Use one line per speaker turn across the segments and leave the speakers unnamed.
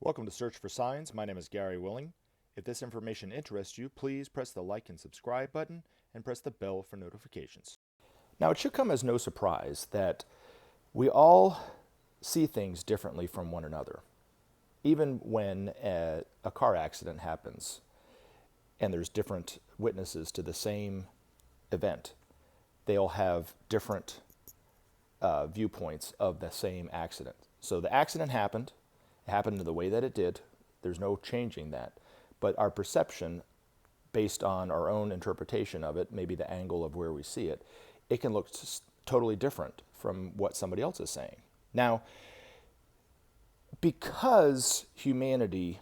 Welcome to Search for Signs. My name is Gary Willing. If this information interests you, please press the like and subscribe button and press the bell for notifications. Now, it should come as no surprise that we all see things differently from one another. Even when a car accident happens and there's different witnesses to the same event, they all have different viewpoints of the same accident. So the accident happened. It happened the way that it did. There's no changing that. But our perception, based on our own interpretation of it, maybe the angle of where we see it, it can look totally different from what somebody else is saying. Now, because humanity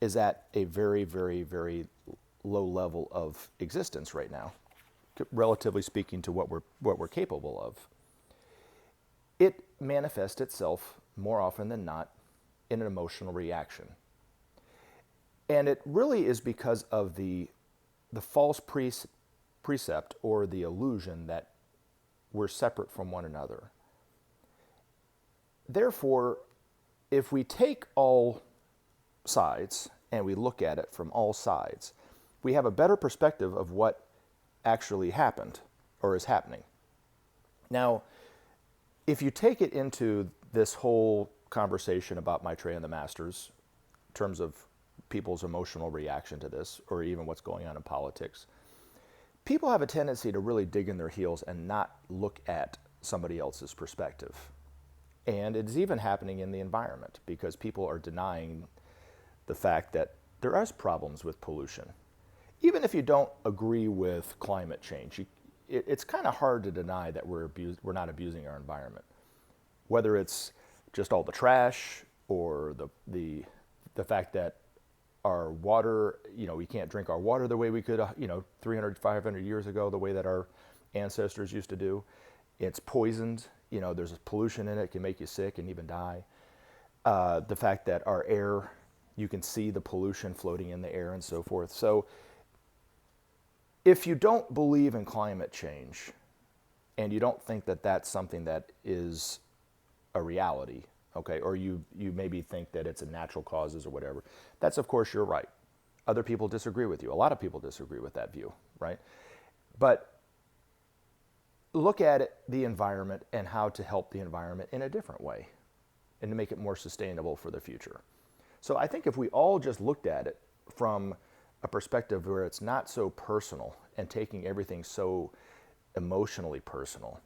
is at a very, very, very low level of existence right now, relatively speaking to what we're capable of, it manifests itself more often than not in an emotional reaction. And it really is because of the false precept or the illusion that we're separate from one another. Therefore, if we take all sides and we look at it from all sides, we have a better perspective of what actually happened or is happening. Now, if you take it into this whole conversation about Maitreya and the Masters, in terms of people's emotional reaction to this, or even what's going on in politics, people have a tendency to really dig in their heels and not look at somebody else's perspective. And it's even happening in the environment because people are denying the fact that there is problems with pollution. Even if you don't agree with climate change, it's kind of hard to deny that we're not abusing our environment. Whether it's just all the trash or the fact that our water, we can't drink our water the way we could, 300, 500 years ago, the way that our ancestors used to do. It's poisoned. There's pollution in it. It can make you sick and even die. The fact that our air, you can see the pollution floating in the air and so forth. So if you don't believe in climate change and you don't think that that's something that is a reality, okay, or you maybe think that it's a natural causes or whatever, that's, of course, you're right. Other people disagree with you. A lot of people disagree with that view, right? But look at the environment and how to help the environment in a different way and to make it more sustainable for the future. So I think if we all just looked at it from a perspective where it's not so personal and taking everything so emotionally personal,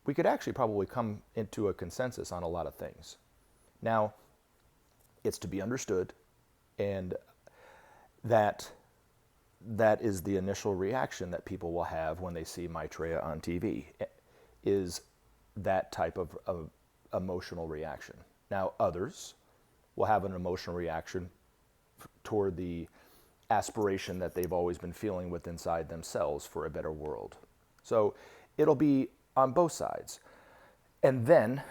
we could actually probably come into a consensus on a lot of things. Now, it's to be understood, and that is the initial reaction that people will have when they see Maitreya on TV, is that type of emotional reaction. Now, others will have an emotional reaction toward the aspiration that they've always been feeling with inside themselves for a better world. So it'll be on both sides. And then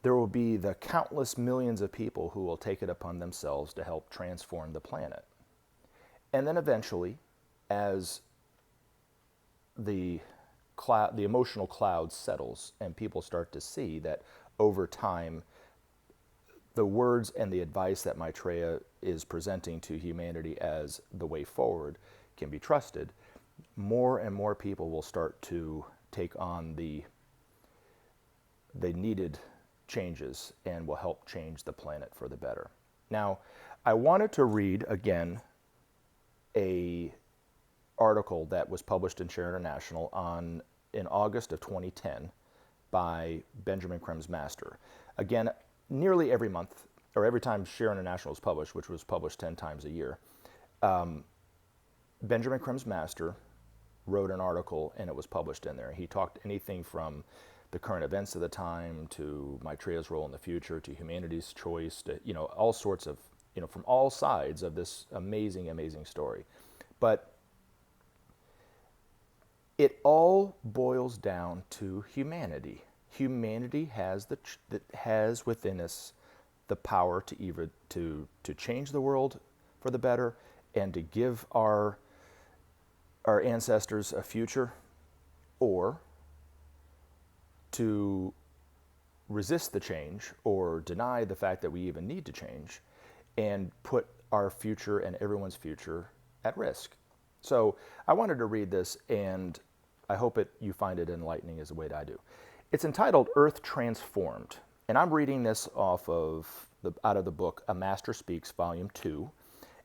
there will be the countless millions of people who will take it upon themselves to help transform the planet. And then eventually, as the emotional cloud settles and people start to see that over time, the words and the advice that Maitreya is presenting to humanity as the way forward can be trusted, more and more people will start to take on the needed changes and will help change the planet for the better. Now, I wanted to read again a article that was published in Share International in August of 2010 by Benjamin Creme's Master. Again, nearly every month, or every time Share International is published, which was published 10 times a year, Benjamin Creme's Master wrote an article and it was published in there. He talked anything from the current events of the time to Maitreya's role in the future to humanity's choice to, all sorts of, from all sides of this amazing, amazing story. But it all boils down to humanity. Humanity has within us the power to either to change the world for the better and to give our ancestors a future, or to resist the change or deny the fact that we even need to change and put our future and everyone's future at risk. So I wanted to read this, and I hope you find it enlightening as the way that I do. It's entitled Earth Transformed, and I'm reading this out of the book A Master Speaks, Volume 2,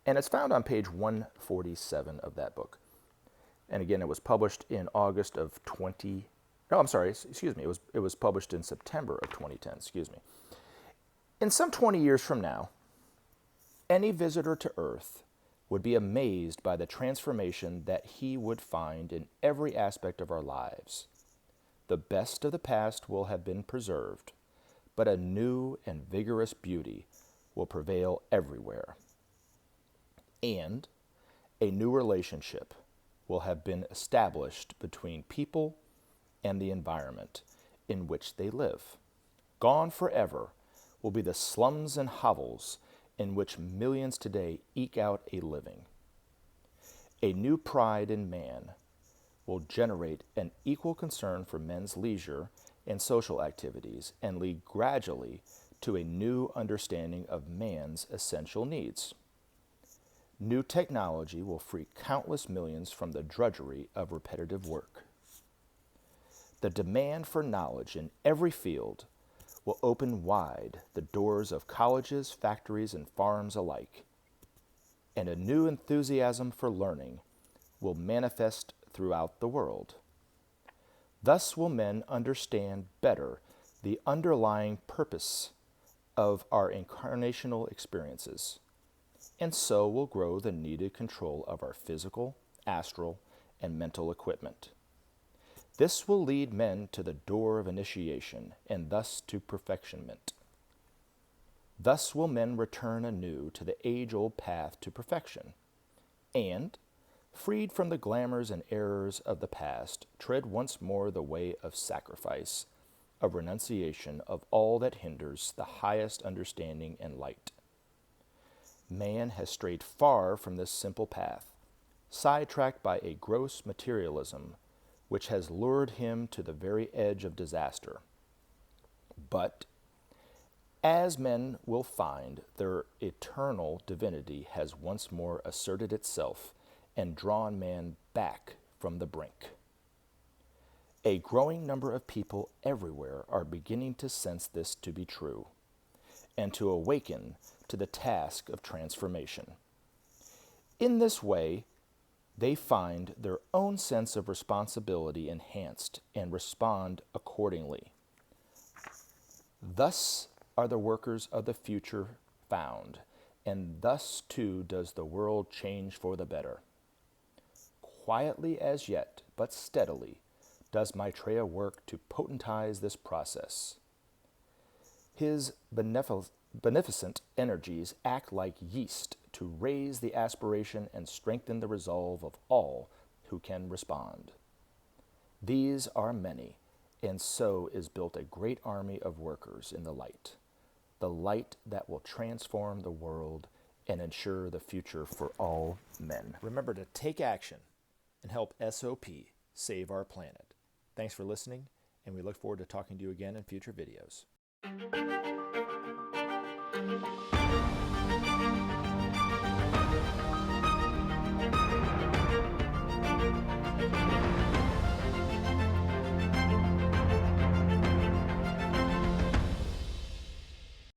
and it's found on page 147 of that book. And again, it was published in August of it was published in September of 2010, In some 20 years from now, any visitor to Earth would be amazed by the transformation that he would find in every aspect of our lives. The best of the past will have been preserved, but a new and vigorous beauty will prevail everywhere. And a new relationship will have been established between people and the environment in which they live. Gone forever will be the slums and hovels in which millions today eke out a living. A new pride in man will generate an equal concern for men's leisure and social activities and lead gradually to a new understanding of man's essential needs. New technology will free countless millions from the drudgery of repetitive work. The demand for knowledge in every field will open wide the doors of colleges, factories, and farms alike, and a new enthusiasm for learning will manifest throughout the world. Thus will men understand better the underlying purpose of our incarnational experiences, and so will grow the needed control of our physical, astral, and mental equipment. This will lead men to the door of initiation, and thus to perfectionment. Thus will men return anew to the age-old path to perfection, and, freed from the glamours and errors of the past, tread once more the way of sacrifice, of renunciation of all that hinders the highest understanding and light. Man has strayed far from this simple path, sidetracked by a gross materialism which has lured him to the very edge of disaster. But, as men will find, their eternal divinity has once more asserted itself and drawn man back from the brink. A growing number of people everywhere are beginning to sense this to be true, and to awaken to the task of transformation. In this way, they find their own sense of responsibility enhanced and respond accordingly. Thus are the workers of the future found, and thus too does the world change for the better. Quietly as yet, but steadily, does Maitreya work to potentize this process. His beneficent energies act like yeast to raise the aspiration and strengthen the resolve of all who can respond. These are many, and so is built a great army of workers in the light that will transform the world and ensure the future for all men. Remember to take action and help SOP save our planet. Thanks for listening, and we look forward to talking to you again in future videos.